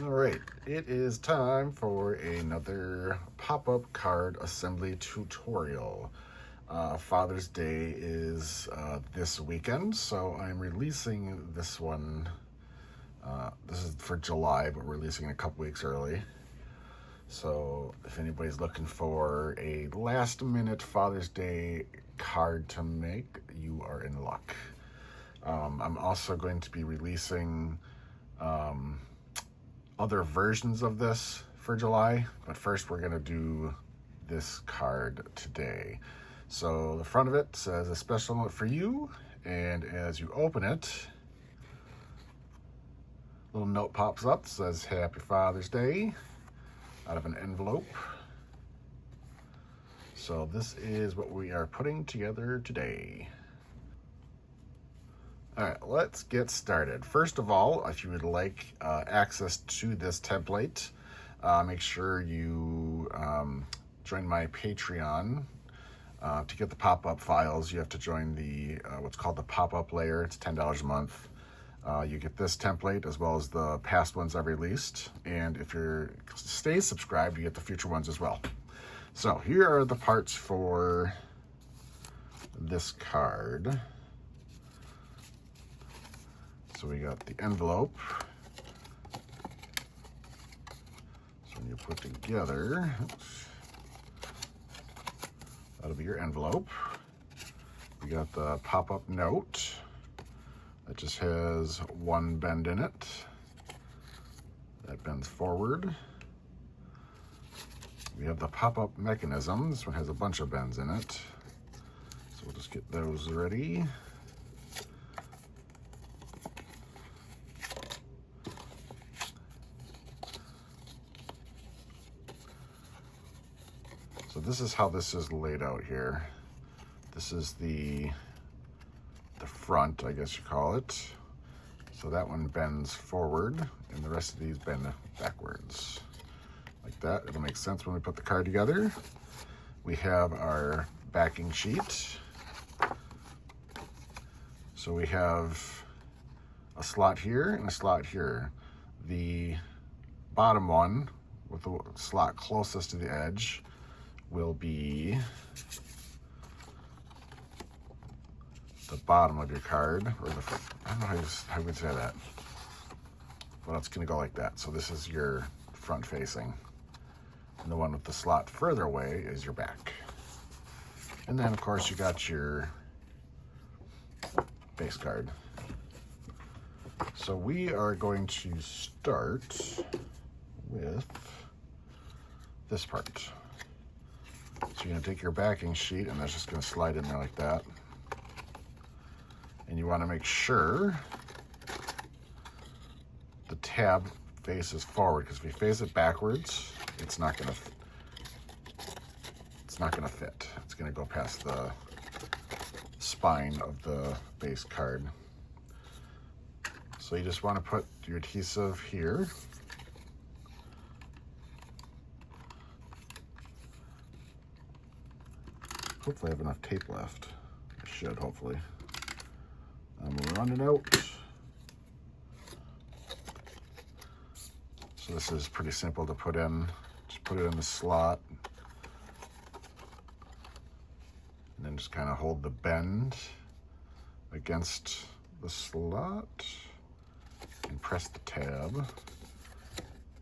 All right, it is time for another pop-up card assembly tutorial. Father's Day is this weekend, so I'm releasing this one. This is for July, but we're releasing it a couple weeks early. So if anybody's looking for a last-minute Father's Day card to make, you are in luck. I'm also going to be releasing other versions of this for July, but first we're going to do this card today. So the front of it says a special note for you, and as you open it, a little note pops up that says Happy Father's Day out of an envelope. So this is what we are putting together today. All right, let's get started. First of all, if you would like access to this template, make sure you join my Patreon. To get the pop-up files, you have to join the what's called the pop-up layer. It's $10 a month. You get this template as well as the past ones I've released. And if you stay subscribed, you get the future ones as well. So here are the parts for this card. So we got the envelope. So when you put together, that'll be your envelope. We got the pop-up note that just has one bend in it. That bends forward. We have the pop-up mechanism. This one has a bunch of bends in it. So we'll just get those ready. So this is how this is laid out here. This is the front, I guess you call it. So that one bends forward, and the rest of these bend backwards. Like that. It'll make sense when we put the card together. We have our backing sheet. So we have a slot here and a slot here. The bottom one, with the slot closest to the edge, will be the bottom of your card, or the, I don't know how you would say that. Well, it's gonna go like that. So this is your front facing. And the one with the slot further away is your back. And then of course you got your base card. So we are going to start with this part. So you're gonna take your backing sheet, and that's just gonna slide in there like that. And you wanna make sure the tab faces forward, because if you face it backwards, it's not gonna fit. It's gonna go past the spine of the base card. So you just wanna put your adhesive here. Hopefully I have enough tape left. I should, hopefully. I'm running out. So this is pretty simple to put in. Just put it in the slot. And then just kind of hold the bend against the slot and press the tab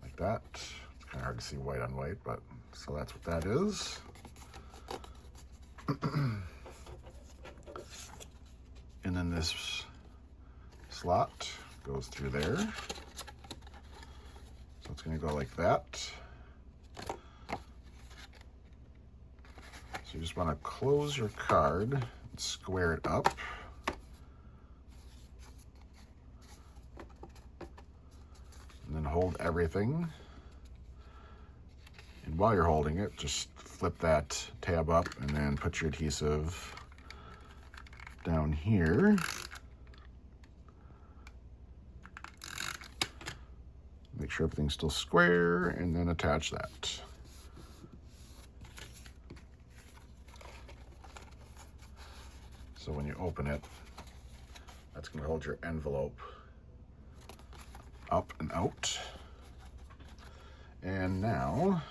like that. It's kind of hard to see white on white, but so that's what that is. And then this slot goes through there. So it's going to go like that. So you just want to close your card and square it up. And then hold everything. And while you're holding it, just flip that tab up and then put your adhesive down here. Make sure everything's still square, and then attach that. So when you open it, that's going to hold your envelope up and out. And now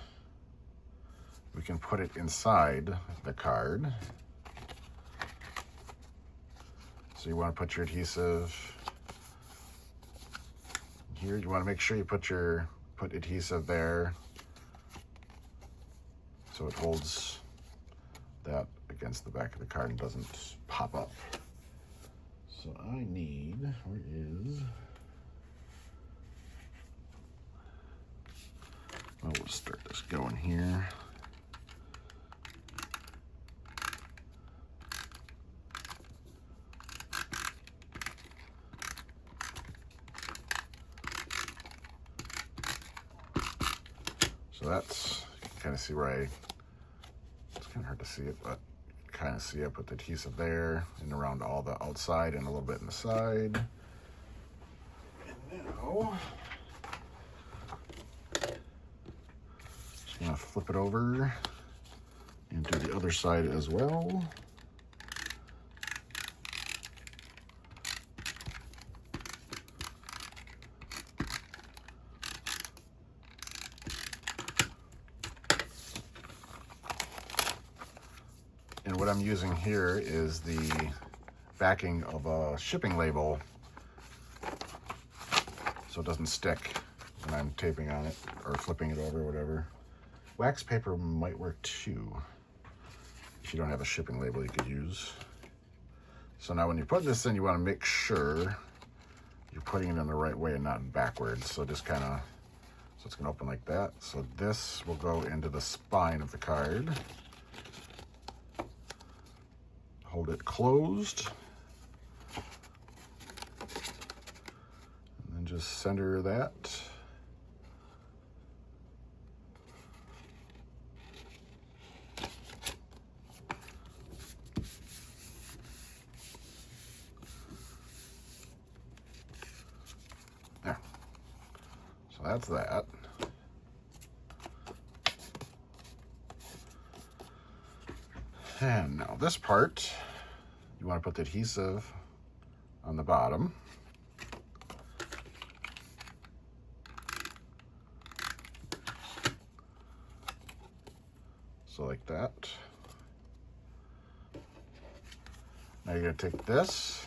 we can put it inside the card. So you want to put your adhesive here. You want to make sure you put adhesive there so it holds that against the back of the card and doesn't pop up. So I need, where is, well, we'll start this going here. So that's, you can kind of see where it's kind of hard to see it, but kind of see I put the adhesive there and around all the outside and a little bit in the side. And now, just gonna flip it over and do the other side as well. And what I'm using here is the backing of a shipping label so it doesn't stick when I'm taping on it or flipping it over or whatever. Wax paper might work too. If you don't have a shipping label you could use. So now when you put this in, you want to make sure you're putting it in the right way and not backwards. So just kind of, so it's going to open like that. So this will go into the spine of the card. Hold it closed. And then just center that. There. So that's that. And now this part, you want to put the adhesive on the bottom. So like that. Now you're going to take this,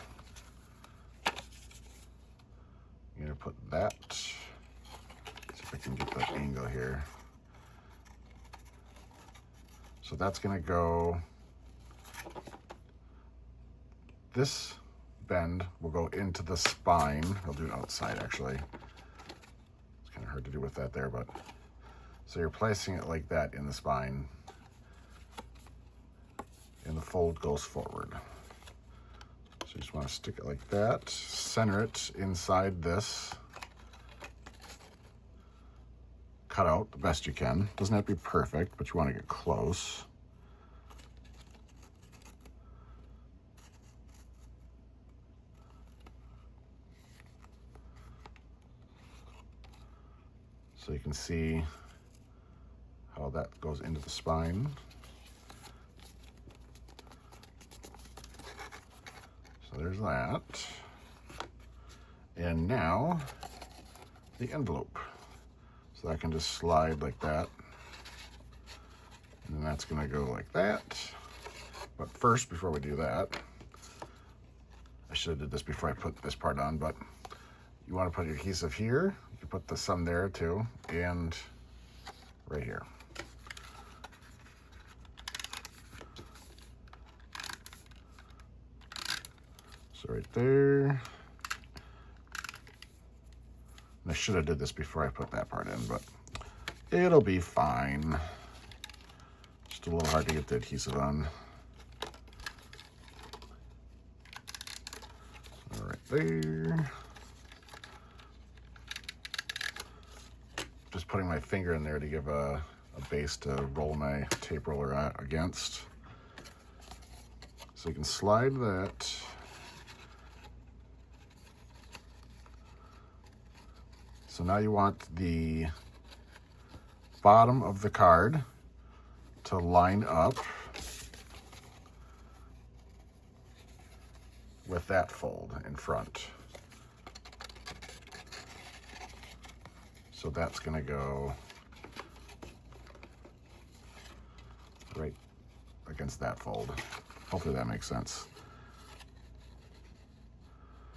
you're going to put that, see if I can get that angle here. So that's going to go, this bend will go into the spine. I'll do it outside actually. It's kind of hard to do with that there, but so you're placing it like that in the spine, and the fold goes forward. So you just want to stick it like that, center it inside this, cut out the best you can. Doesn't have to be perfect, but you want to get close. So you can see how that goes into the spine. So there's that. And now the envelope. So that can just slide like that. And then that's gonna go like that. But first, before we do that, I should have did this before I put this part on, but you wanna put your adhesive here. You can put some there too, and right here. So right there. And I should have did this before I put that part in, but it'll be fine. Just a little hard to get the adhesive on. So right there. Just putting my finger in there to give a base to roll my tape roller against. So you can slide that. So now you want the bottom of the card to line up with that fold in front. So that's gonna go right against that fold. Hopefully that makes sense.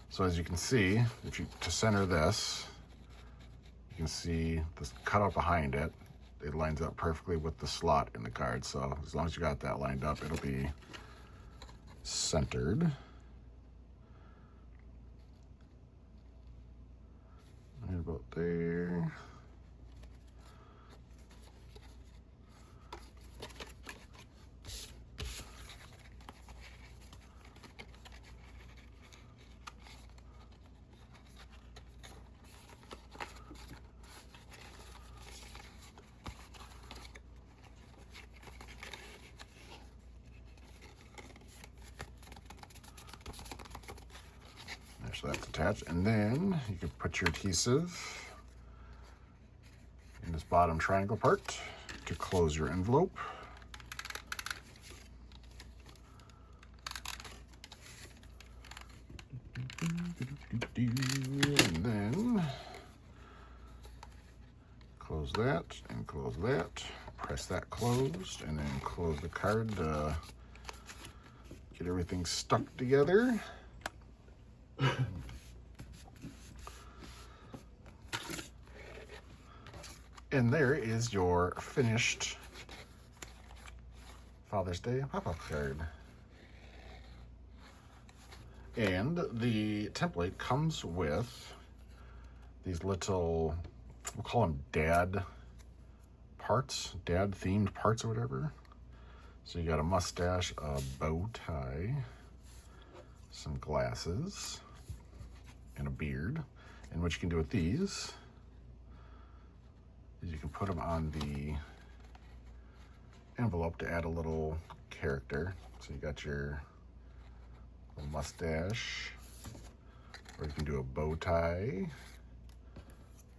So as you can see, to center this, you can see this cutout behind it. It lines up perfectly with the slot in the card. So as long as you got that lined up, it'll be centered. Right about there. So that's attached, and then you can put your adhesive in this bottom triangle part to close your envelope. And then close that and close that. Press that closed, and then close the card to get everything stuck together. And there is your finished Father's Day pop-up card. And the template comes with these little, we'll call them dad parts, dad themed parts or whatever. So you got a mustache, a bow tie, some glasses, and a beard. And what you can do with these is you can put them on the envelope to add a little character. So you got your little mustache, or you can do a bow tie,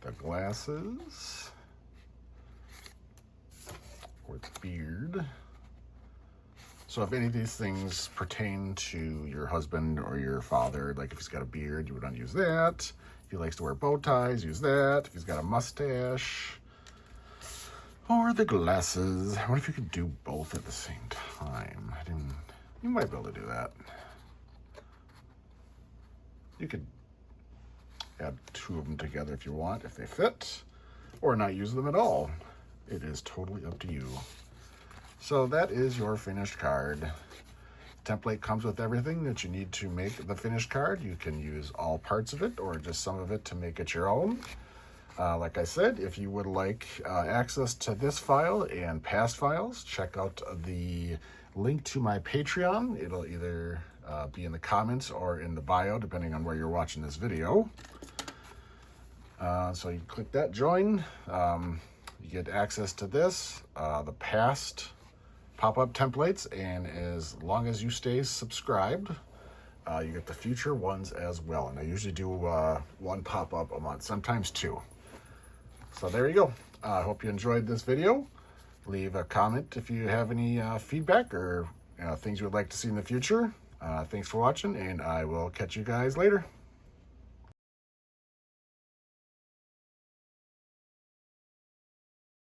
the glasses, or the beard. So if any of these things pertain to your husband or your father, like if he's got a beard, you would want to use that. If he likes to wear bow ties, use that. If he's got a mustache, or the glasses. What if you could do both at the same time? You might be able to do that. You could add two of them together if you want, if they fit, or not use them at all. It is totally up to you. So that is your finished card. Template comes with everything that you need to make the finished card. You can use all parts of it or just some of it to make it your own. Like I said, if you would like access to this file and past files, check out the link to my Patreon. It'll either be in the comments or in the bio, depending on where you're watching this video. So you click that, join. You get access to this, the past pop-up templates, and as long as you stay subscribed, you get the future ones as well. And I usually do one pop-up a month, sometimes two. So there you go. I hope you enjoyed this video. Leave a comment if you have any feedback or things you would like to see in the future. Thanks for watching, and I will catch you guys later.